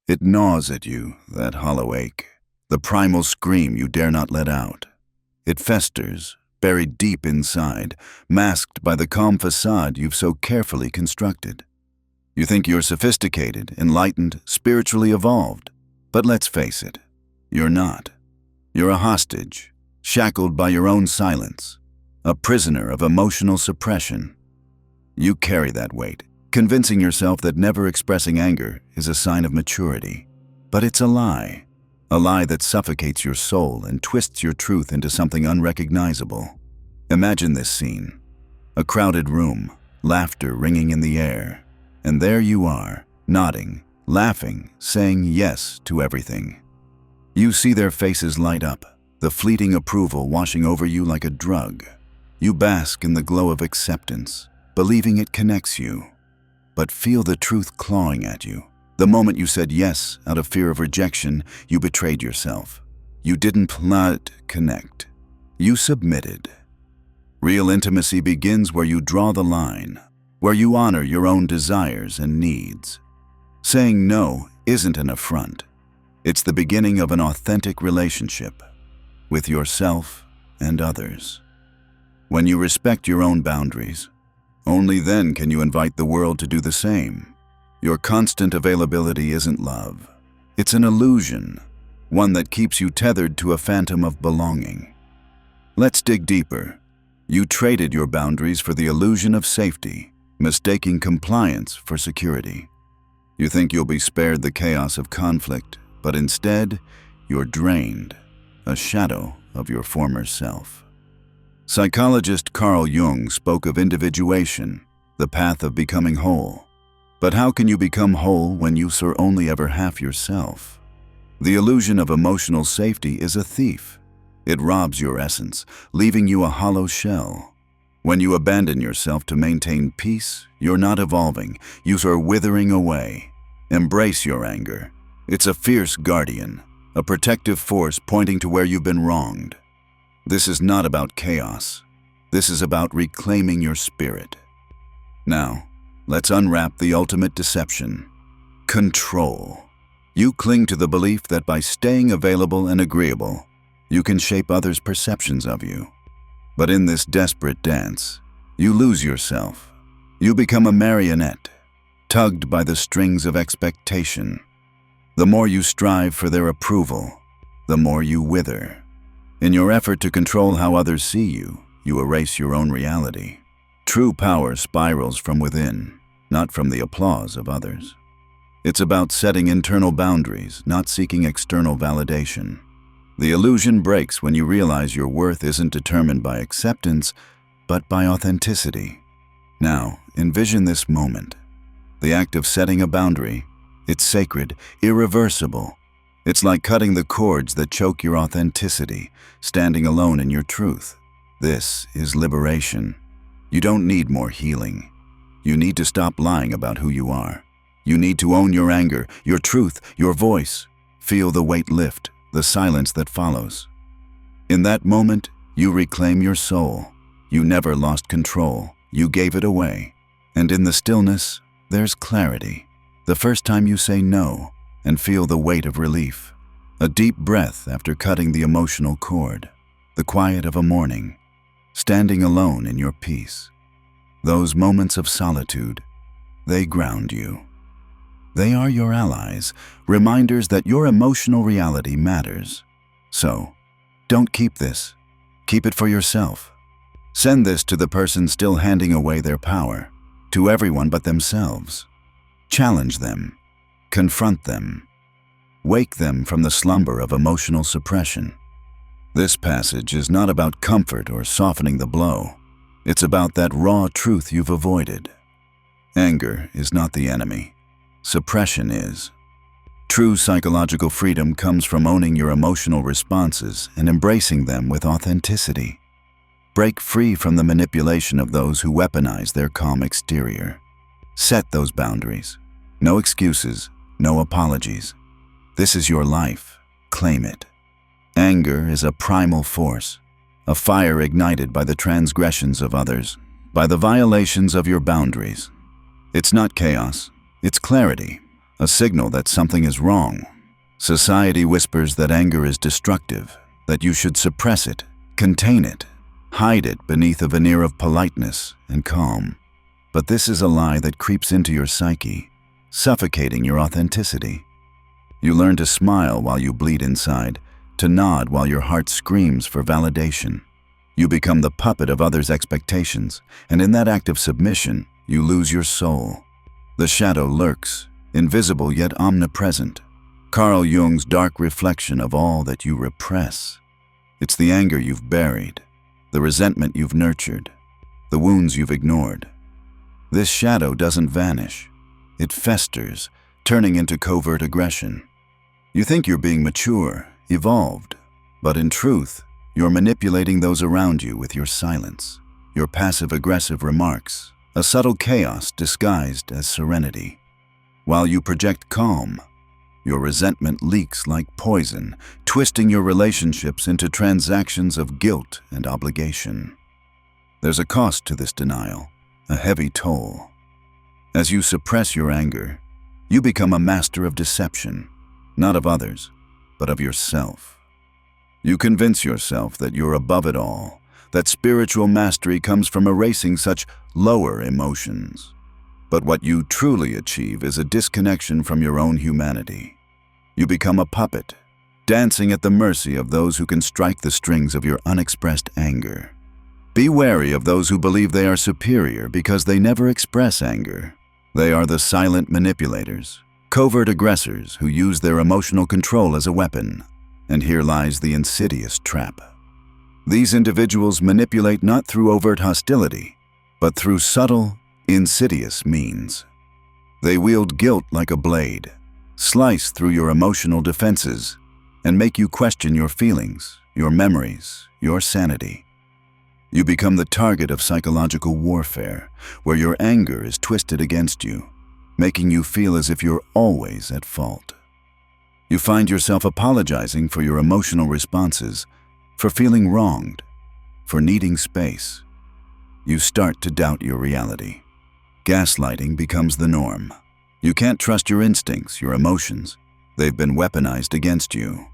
It gnaws at you, that hollow ache, the primal scream you dare not let out. It festers, buried deep inside, masked by the calm facade you've so carefully constructed. You think you're sophisticated, enlightened, spiritually evolved. But let's face it, you're not. You're a hostage, shackled by your own silence, a prisoner of emotional suppression. You carry that weight, convincing yourself that never expressing anger is a sign of maturity. But it's a lie that suffocates your soul and twists your truth into something unrecognizable. Imagine this scene: a crowded room, laughter ringing in the air, and there you are, nodding, laughing, saying yes to everything. You see their faces light up, the fleeting approval washing over you like a drug. You bask in the glow of acceptance, believing it connects you. But feel the truth clawing at you. The moment you said yes out of fear of rejection, you betrayed yourself. You didn't not connect. You submitted. Real intimacy begins where you draw the line, where you honor your own desires and needs. Saying no isn't an affront. It's the beginning of an authentic relationship with yourself and others. When you respect your own boundaries, only then can you invite the world to do the same. Your constant availability isn't love. It's an illusion, one that keeps you tethered to a phantom of belonging. Let's dig deeper. You traded your boundaries for the illusion of safety, mistaking compliance for security. You think you'll be spared the chaos of conflict, but instead, you're drained, a shadow of your former self. Psychologist Carl Jung spoke of individuation, the path of becoming whole. But how can you become whole when you saw only ever half yourself? The illusion of emotional safety is a thief. It robs your essence, leaving you a hollow shell. When you abandon yourself to maintain peace, you're not evolving, you are withering away. Embrace your anger. It's a fierce guardian, a protective force pointing to where you've been wronged. This is not about chaos. This is about reclaiming your spirit. Now, let's unwrap the ultimate deception: control. You cling to the belief that by staying available and agreeable, you can shape others' perceptions of you. But in this desperate dance, you lose yourself. You become a marionette, tugged by the strings of expectation. The more you strive for their approval, the more you wither. In your effort to control how others see you, you erase your own reality. True power spirals from within, not from the applause of others. It's about setting internal boundaries, not seeking external validation. The illusion breaks when you realize your worth isn't determined by acceptance, but by authenticity. Now, envision this moment. The act of setting a boundary. It's sacred, irreversible. It's like cutting the cords that choke your authenticity, standing alone in your truth. This is liberation. You don't need more healing. You need to stop lying about who you are. You need to own your anger, your truth, your voice. Feel the weight lift, the silence that follows. In that moment, you reclaim your soul. You never lost control. You gave it away. And in the stillness, there's clarity. The first time you say no and feel the weight of relief. A deep breath after cutting the emotional cord. The quiet of a morning. Standing alone in your peace. Those moments of solitude, they ground you. They are your allies, reminders that your emotional reality matters. So, don't keep this. Keep it for yourself. Send this to the person still handing away their power, to everyone but themselves. Challenge them. Confront them. Wake them from the slumber of emotional suppression. This passage is not about comfort or softening the blow. It's about that raw truth you've avoided. Anger is not the enemy. Suppression is. True psychological freedom comes from owning your emotional responses and embracing them with authenticity. Break free from the manipulation of those who weaponize their calm exterior. Set those boundaries. No excuses, no apologies. This is your life. Claim it. Anger is a primal force, a fire ignited by the transgressions of others, by the violations of your boundaries. It's not chaos, it's clarity. a signal that something is wrong. Society whispers that anger is destructive, that you should suppress it, contain it, hide it beneath a veneer of politeness and calm. But this is a lie that creeps into your psyche, suffocating your authenticity. You learn to smile while you bleed inside, to nod while your heart screams for validation. You become the puppet of others' expectations, and in that act of submission, you lose your soul. The shadow lurks, invisible yet omnipresent. Carl Jung's dark reflection of all that you repress. It's the anger you've buried, the resentment you've nurtured, the wounds you've ignored. This shadow doesn't vanish. It festers, turning into covert aggression. You think you're being mature, evolved, but in truth, you're manipulating those around you with your silence, your passive-aggressive remarks, a subtle chaos disguised as serenity. While you project calm, your resentment leaks like poison, twisting your relationships into transactions of guilt and obligation. There's a cost to this denial, a heavy toll. As you suppress your anger, you become a master of deception, not of others, but of yourself. You convince yourself that you're above it all, that spiritual mastery comes from erasing such lower emotions. But what you truly achieve is a disconnection from your own humanity. You become a puppet, dancing at the mercy of those who can strike the strings of your unexpressed anger. Be wary of those who believe they are superior because they never express anger. They are the silent manipulators, covert aggressors who use their emotional control as a weapon. And here lies the insidious trap. These individuals manipulate not through overt hostility, but through subtle, insidious means. They wield guilt like a blade, slice through your emotional defenses, and make you question your feelings, your memories, your sanity. You become the target of psychological warfare, where your anger is twisted against you, making you feel as if you're always at fault. You find yourself apologizing for your emotional responses, for feeling wronged, for needing space. You start to doubt your reality. Gaslighting becomes the norm. You can't trust your instincts, your emotions. They've been weaponized against you.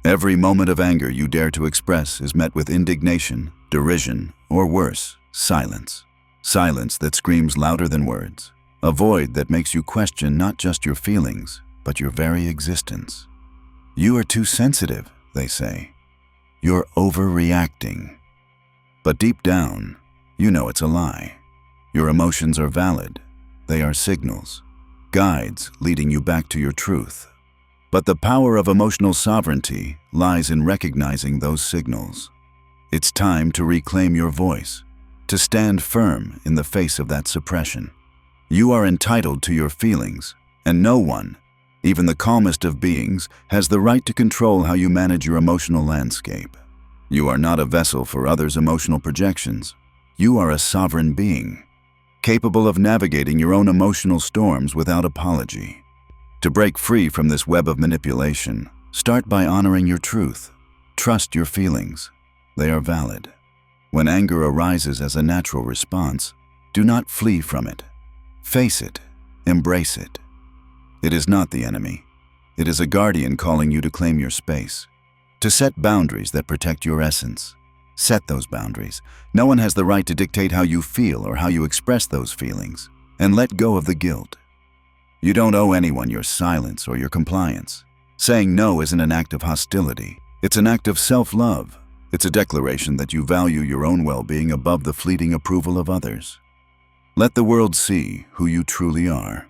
Every moment of anger you dare to express is met with indignation, derision, or worse, silence. Silence that screams louder than words. A void that makes you question not just your feelings, but your very existence. You are too sensitive, they say. You're overreacting. But deep down, you know it's a lie. Your emotions are valid. They are signals, guides leading you back to your truth. But the power of emotional sovereignty lies in recognizing those signals. It's time to reclaim your voice, to stand firm in the face of that suppression. You are entitled to your feelings, and no one, even the calmest of beings, has the right to control how you manage your emotional landscape. You are not a vessel for others' emotional projections. You are a sovereign being, capable of navigating your own emotional storms without apology. To break free from this web of manipulation, start by honoring your truth. Trust your feelings. They are valid. When anger arises as a natural response, do not flee from it. Face it. Embrace it. It is not the enemy. It is a guardian calling you to claim your space, to set boundaries that protect your essence. Set those boundaries. No one has the right to dictate how you feel or how you express those feelings, and let go of the guilt. You don't owe anyone your silence or your compliance. Saying no isn't an act of hostility. It's an act of self-love. It's a declaration that you value your own well-being above the fleeting approval of others. Let the world see who you truly are.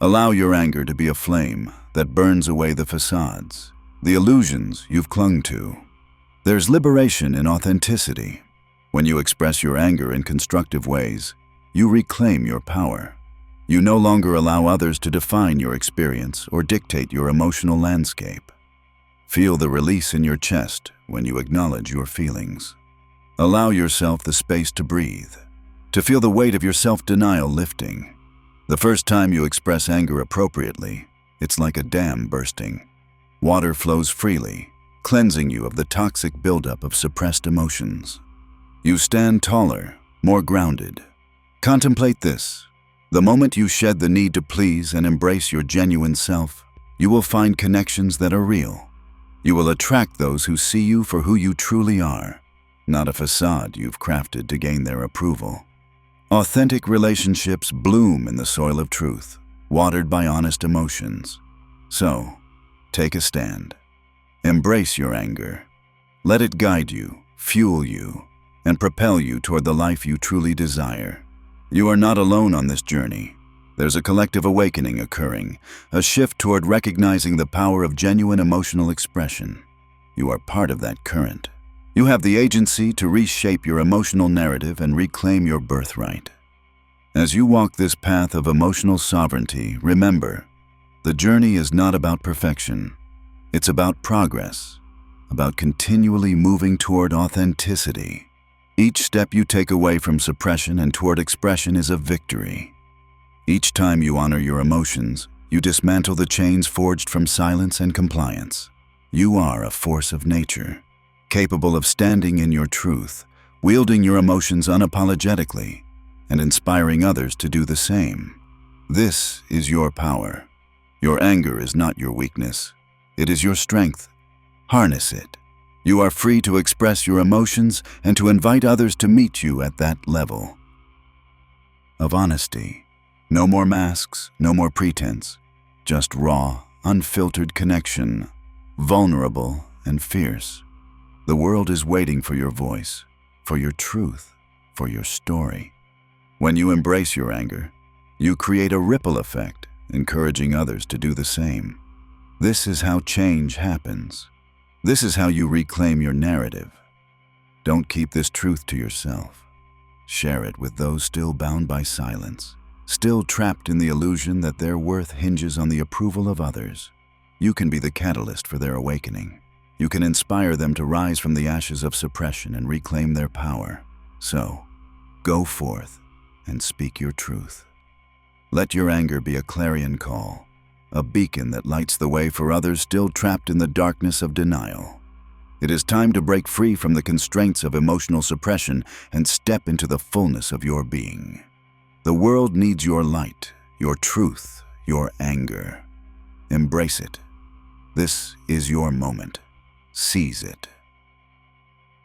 Allow your anger to be a flame that burns away the facades, the illusions you've clung to. There's liberation in authenticity. When you express your anger in constructive ways, you reclaim your power. You no longer allow others to define your experience or dictate your emotional landscape. Feel the release in your chest when you acknowledge your feelings. Allow yourself the space to breathe, to feel the weight of your self-denial lifting. The first time you express anger appropriately, it's like a dam bursting. Water flows freely, cleansing you of the toxic buildup of suppressed emotions. You stand taller, more grounded. Contemplate this. The moment you shed the need to please and embrace your genuine self, you will find connections that are real. You will attract those who see you for who you truly are, not a facade you've crafted to gain their approval. Authentic relationships bloom in the soil of truth, watered by honest emotions. So, take a stand. Embrace your anger. Let it guide you, fuel you, and propel you toward the life you truly desire. You are not alone on this journey. There's a collective awakening occurring, a shift toward recognizing the power of genuine emotional expression. You are part of that current. You have the agency to reshape your emotional narrative and reclaim your birthright. As you walk this path of emotional sovereignty, remember, the journey is not about perfection. It's about progress, about continually moving toward authenticity. Each step you take away from suppression and toward expression is a victory. Each time you honor your emotions, you dismantle the chains forged from silence and compliance. You are a force of nature, capable of standing in your truth, wielding your emotions unapologetically, and inspiring others to do the same. This is your power. Your anger is not your weakness. It is your strength. Harness it. You are free to express your emotions and to invite others to meet you at that level of honesty. No more masks, no more pretense. Just raw, unfiltered connection, vulnerable and fierce. The world is waiting for your voice, for your truth, for your story. When you embrace your anger, you create a ripple effect, encouraging others to do the same. This is how change happens. This is how you reclaim your narrative. Don't keep this truth to yourself. Share it with those still bound by silence, still trapped in the illusion that their worth hinges on the approval of others. You can be the catalyst for their awakening. You can inspire them to rise from the ashes of suppression and reclaim their power. So, go forth and speak your truth. Let your anger be a clarion call, a beacon that lights the way for others still trapped in the darkness of denial. It is time to break free from the constraints of emotional suppression and step into the fullness of your being. The world needs your light, your truth, your anger. Embrace it. This is your moment. Seize it.